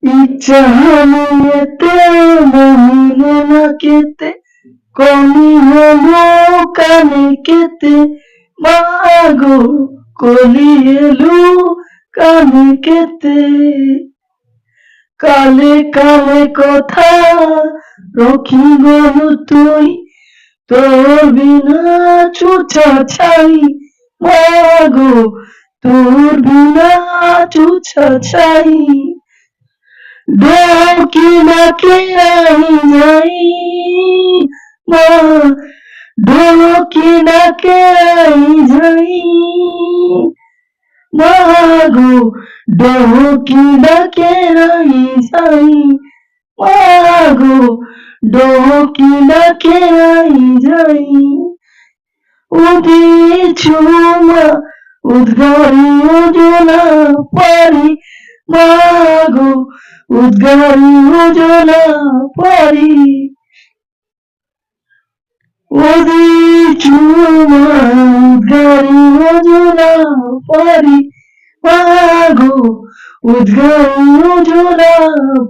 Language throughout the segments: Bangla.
ইচ্ছা হানিয়েতে মহিলে না কেতে কমি হলো কানে কেতে মাগো কলি এলো কানে কেতে কালে কালে কথা রকি গলু তুই তোর বিনা চুচা ছাই মাগো তোর বিনা চুচা ছাই ঢোকি নাকে আই যাই মা ঢোকি নাকে আই যাই মাগো ঢোকি নাকে আই যাই মাগো ঢোকি নাকে আই যাই উদি চুমা উদ্গারি ওজনা পারি মাগো উদ্গারি ওজনা পারি উদি চুমা উদ্গারি ওজনা পারি মাগো উদ্গারি ওজনা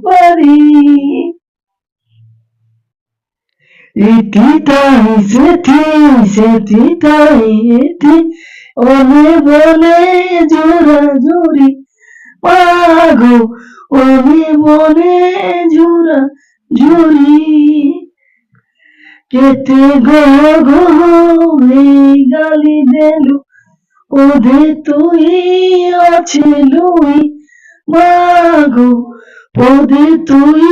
পারি ইতি তাই সেতি তাই এতি ওনে বলে জোরা জোরি মাগো ওনে বলে জোরা জোরি কেতে গো গো গালি দেলু ওধে তুই আছে লুই মাগো ওধে তুই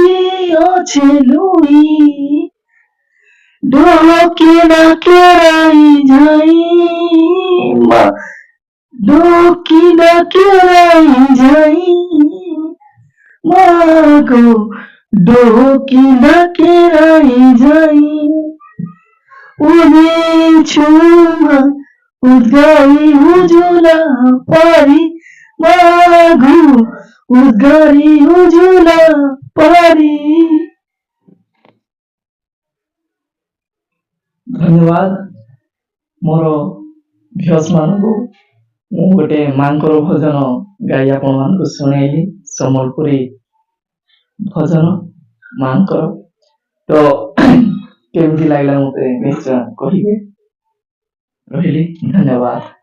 আছে লুই ঢোকি নাকে আই যাই মা ঢোকি নাকে আই যাই মাগো ঢোকি নাকে আই যাই উনি চুমা উদ্গারি উজলা পারি মাগো উদ্গারি উজলা পারি। ଧନ୍ୟବାଦ ମୋର ଭିଉୟର୍ସ ମାନଙ୍କୁ ମୁଁ ଗୋଟେ ମାଙ୍କର ଭଜନ ଗାଇ ଆପଣମାନଙ୍କୁ ଶୁଣେଇଲି ସମ୍ବଲପୁରୀ ଭଜନ ମାଙ୍କର ତ କେମିତି ଲାଗିଲା ମତେ ନିଶ୍ଚୟ କହିବେ ରହିଲି ଧନ୍ୟବାଦ।